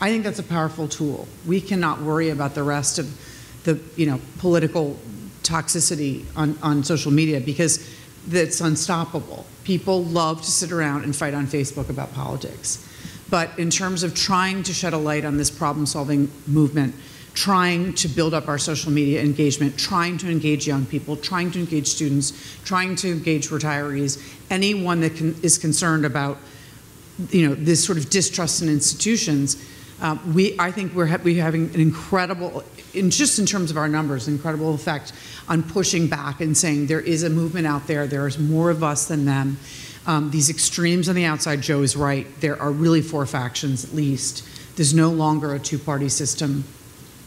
I think that's a powerful tool. We cannot worry about the rest of the political toxicity on social media, because that's unstoppable. People love to sit around and fight on Facebook about politics. But in terms of trying to shed a light on this problem-solving movement, trying to build up our social media engagement, trying to engage young people, trying to engage students, trying to engage retirees, anyone that is concerned about, this sort of distrust in institutions, I think we're having an incredible, just in terms of our numbers, incredible effect on pushing back and saying there is a movement out there, there is more of us than them. These extremes on the outside, Joe is right, there are really 4 factions at least. There's no longer a 2-party system.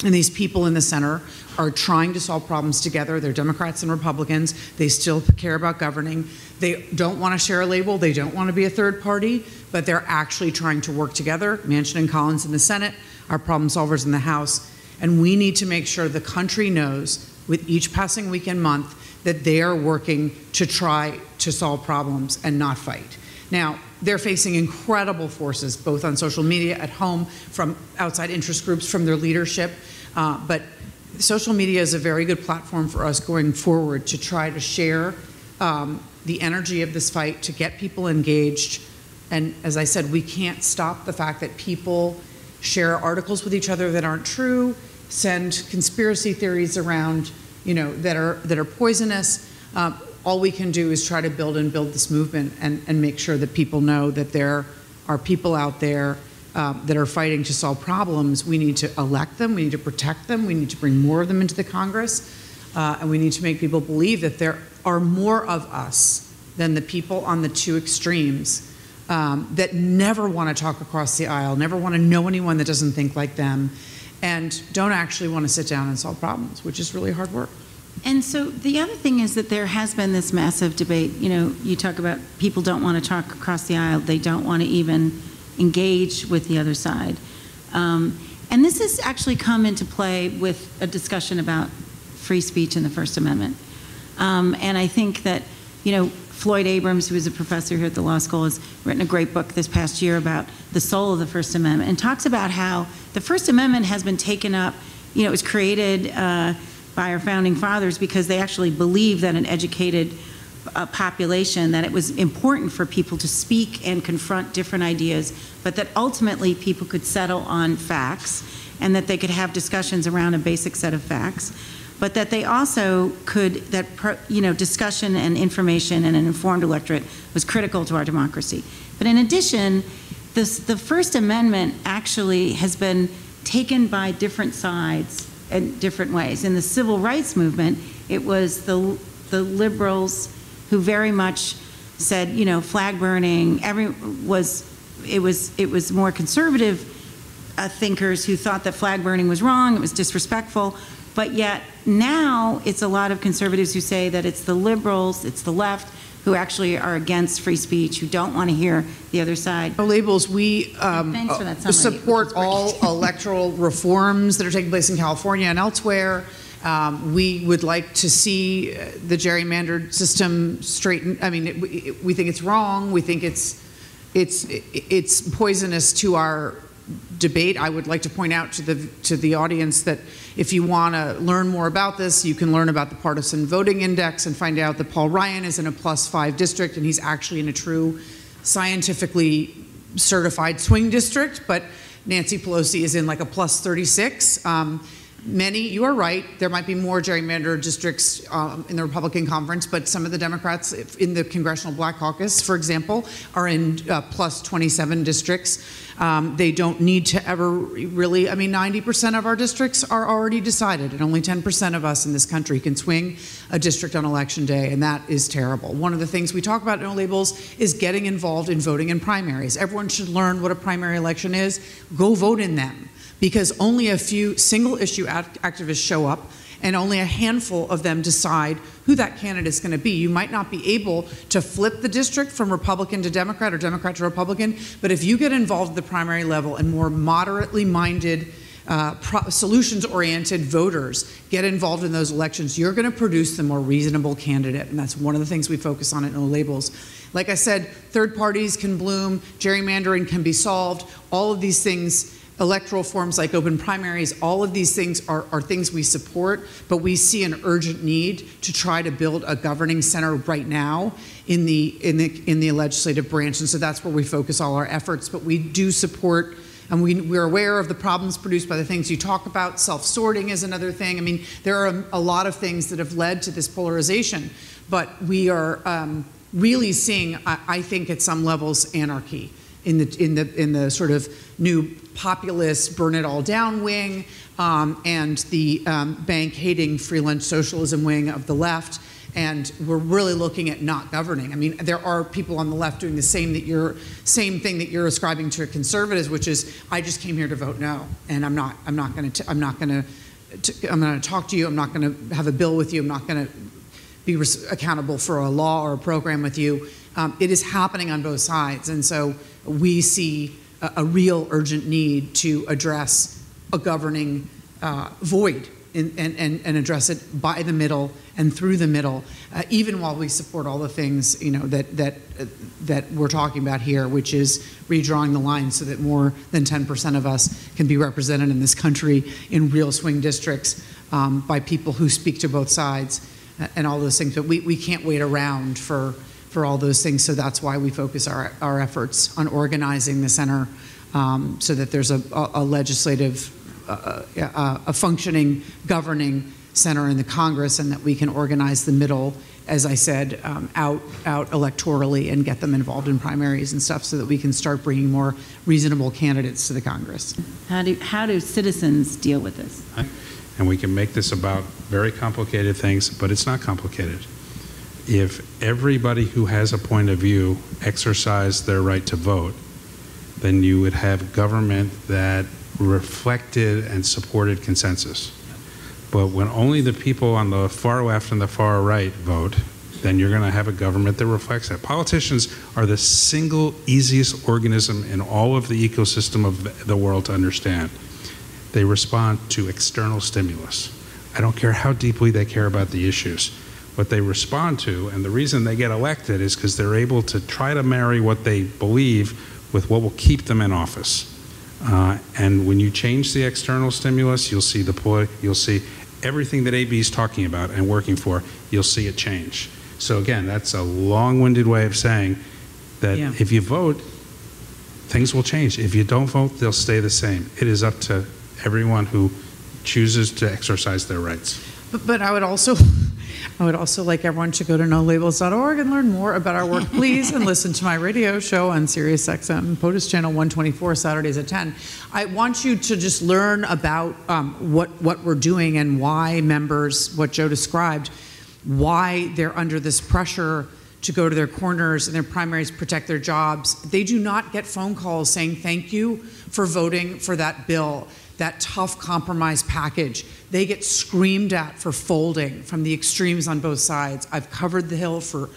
And these people in the center are trying to solve problems together. They're Democrats and Republicans. They still care about governing. They don't want to share a label. They don't want to be a third party, but they're actually trying to work together. Manchin and Collins in the Senate, our problem solvers in the House. And we need to make sure the country knows with each passing week and month that they are working to try to solve problems and not fight. Now, they're facing incredible forces, both on social media, at home, from outside interest groups, from their leadership. But social media is a very good platform for us going forward to try to share the energy of this fight, to get people engaged. And as I said, we can't stop the fact that people share articles with each other that aren't true, send conspiracy theories around, that are poisonous. All we can do is try to build this movement and make sure that people know that there are people out there that are fighting to solve problems. We need to elect them. We need to protect them. We need to bring more of them into the Congress. And we need to make people believe that there are more of us than the people on the 2 extremes that never want to talk across the aisle, never want to know anyone that doesn't think like them, and don't actually want to sit down and solve problems, which is really hard work. And so the other thing is that there has been this massive debate. You talk about people don't want to talk across the aisle. They don't want to even engage with the other side. And this has actually come into play with a discussion about free speech and the First Amendment. And I think that, Floyd Abrams, who is a professor here at the law school, has written a great book this past year about the soul of the First Amendment and talks about how the First Amendment has been taken up, it was created by our founding fathers because they actually believed that an educated population, that it was important for people to speak and confront different ideas, but that ultimately people could settle on facts and that they could have discussions around a basic set of facts, but that they also could, discussion and information and an informed electorate was critical to our democracy. But in addition, the First Amendment actually has been taken by different sides in different ways. In the civil rights movement, it was the liberals who very much said, flag burning. It was more conservative thinkers who thought that flag burning was wrong, it was disrespectful. But yet now it's a lot of conservatives who say that it's the liberals, it's the left, who actually are against free speech, who don't want to hear the other side. No labels, we support all electoral reforms that are taking place in California and elsewhere. We would like to see the gerrymandered system straightened. I mean, we think it's wrong. We think it's poisonous to our debate. I would like to point out to the audience that if you want to learn more about this, you can learn about the partisan voting index and find out that Paul Ryan is in a +5 district and he's actually in a true scientifically certified swing district, but Nancy Pelosi is in like a +36. You are right, there might be more gerrymandered districts in the Republican conference, but some of the Democrats in the Congressional Black Caucus, for example, are in +27 districts. They don't need to ever really, 90% of our districts are already decided, and only 10% of us in this country can swing a district on election day, and that is terrible. One of the things we talk about in No Labels is getting involved in voting in primaries. Everyone should learn what a primary election is. Go vote in them, because only a few single-issue activists show up, and only a handful of them decide who that candidate is going to be. You might not be able to flip the district from Republican to Democrat or Democrat to Republican, but if you get involved at the primary level and more moderately minded, solutions-oriented voters get involved in those elections, you're going to produce the more reasonable candidate, and that's one of the things we focus on at No Labels. Like I said, third parties can bloom, gerrymandering can be solved, all of these things electoral forms like open primaries, all of these things are things we support, but we see an urgent need to try to build a governing center right now in the legislative branch, and so that's where we focus all our efforts. But we do support, and we're aware of the problems produced by the things you talk about. Self-sorting is another thing. I mean, there are a lot of things that have led to this polarization, but we are really seeing, I think, at some levels, anarchy in the sort of new populist burn it all down wing, and the bank hating free lunch socialism wing of the left. And we're really looking at not governing. I mean, there are people on the left doing the same thing that you're ascribing to conservatives, which is, I just came here to vote no, and I'm not going to talk to you. I'm not going to have a bill with you. I'm not going to be accountable for a law or a program with you. It is happening on both sides, and so we see a real urgent need to address a governing void and address it by the middle and through the middle, even while we support all the things that we're talking about here, which is redrawing the line so that more than 10% of us can be represented in this country in real swing districts by people who speak to both sides and all those things. But we can't wait around for all those things, so that's why we focus our efforts on organizing the center so that there's a legislative, a functioning governing center in the Congress, and that we can organize the middle, as I said, out electorally and get them involved in primaries and stuff so that we can start bringing more reasonable candidates to the Congress. How do citizens deal with this? And we can make this about very complicated things, but it's not complicated. If everybody who has a point of view exercised their right to vote, then you would have government that reflected and supported consensus. But when only the people on the far left and the far right vote, then you're going to have a government that reflects that. Politicians are the single easiest organism in all of the ecosystem of the world to understand. They respond to external stimulus. I don't care how deeply they care about the issues. What they respond to, and the reason they get elected, is because they're able to try to marry what they believe with what will keep them in office. And when you change the external stimulus, you'll see everything that AB is talking about and working for, you'll see it change. So again, that's a long-winded way of saying that if you vote, things will change. If you don't vote, they'll stay the same. It is up to everyone who chooses to exercise their rights. But I would also like everyone to go to nolabels.org and learn more about our work, please, and listen to my radio show on SiriusXM, POTUS Channel 124, Saturdays at 10. I want you to just learn about what we're doing and why members, what Joe described, why they're under this pressure to go to their corners and their primaries, protect their jobs. They do not get phone calls saying thank you for voting for that bill, that tough compromise package. They get screamed at for folding from the extremes on both sides. I've covered the Hill for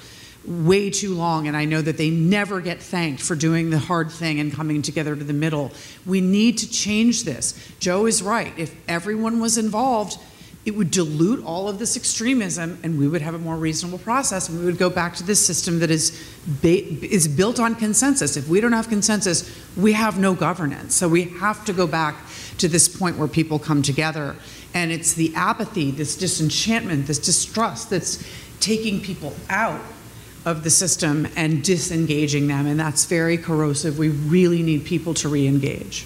way too long, and I know that they never get thanked for doing the hard thing and coming together to the middle. We need to change this. Joe is right. If everyone was involved, it would dilute all of this extremism, and we would have a more reasonable process, and we would go back to this system that is built on consensus. If we don't have consensus, we have no governance. So we have to go back to this point where people come together. And it's the apathy, this disenchantment, this distrust that's taking people out of the system and disengaging them, and that's very corrosive. We really need people to re-engage.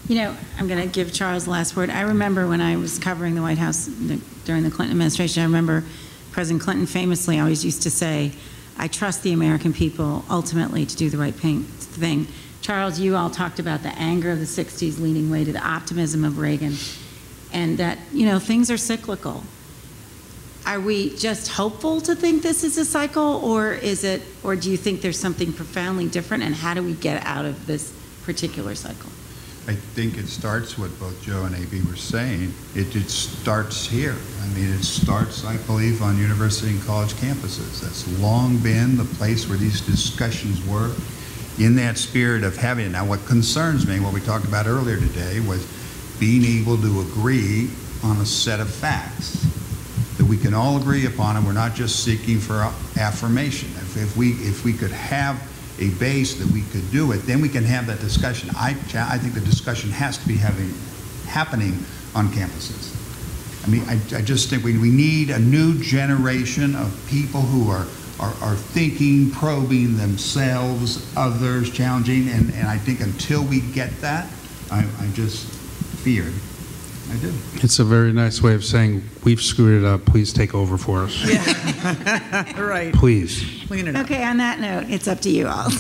You know, I'm going to give Charles the last word. I remember when I was covering the White House during the Clinton administration, I remember President Clinton famously always used to say, I trust the American people ultimately to do the right thing. Charles, you all talked about the anger of the 60s leading way to the optimism of Reagan, and that, you know, things are cyclical. Are we just hopeful to think this is a cycle, or do you think there's something profoundly different, and how do we get out of this particular cycle? I think it starts what both Joe and AB were saying. It starts here. I mean, it starts, I believe, on university and college campuses. That's long been the place where these discussions were, in that spirit of having it. Now, what concerns me, what we talked about earlier today, was being able to agree on a set of facts that we can all agree upon, and we're not just seeking for affirmation. If we could have a base that we could do it, then we can have that discussion. I think the discussion has to be happening on campuses. I mean, I just think we need a new generation of people who are thinking, probing themselves, others, challenging, and I think until we get that, I just feared. I do. It's a very nice way of saying, we've screwed it up, please take over for us. Yeah, right. Please. Clean it up. Okay, on that note, it's up to you all.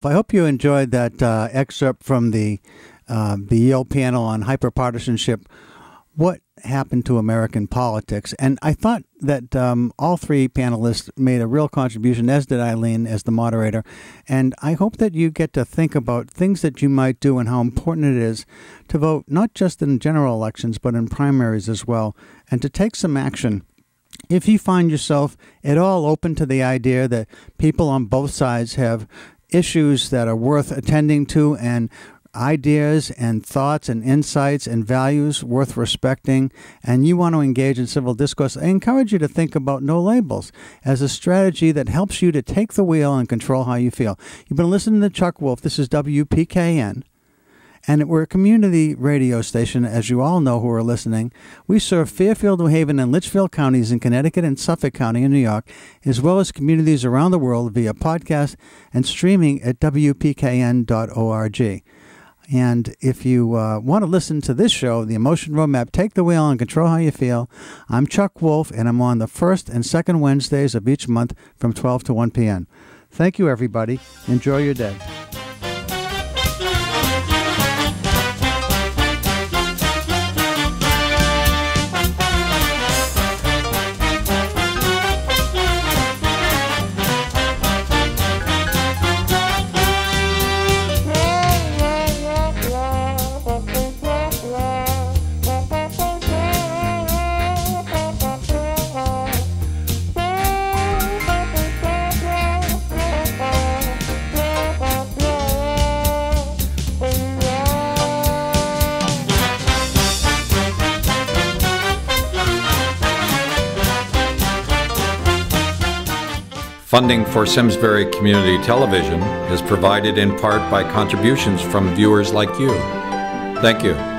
I hope you enjoyed that excerpt from the Yale panel on hyperpartisanship. What happened to American politics? And I thought that all three panelists made a real contribution, as did Eileen as the moderator. And I hope that you get to think about things that you might do and how important it is to vote, not just in general elections, but in primaries as well, and to take some action. If you find yourself at all open to the idea that people on both sides have issues that are worth attending to and ideas and thoughts and insights and values worth respecting, and you want to engage in civil discourse, I encourage you to think about no labels as a strategy that helps you to take the wheel and control how you feel. You've been listening to Chuck Wolf. This is WPKN, and we're a community radio station, as you all know who are listening. We serve Fairfield, New Haven, and Litchfield counties in Connecticut and Suffolk County in New York, as well as communities around the world via podcast and streaming at WPKN.org. And if you want to listen to this show, The Emotion Roadmap, Take the Wheel and Control How You Feel, I'm Chuck Wolf, and I'm on the first and second Wednesdays of each month from 12 to 1 p.m. Thank you, everybody. Enjoy your day. Funding for Simsbury Community Television is provided in part by contributions from viewers like you. Thank you.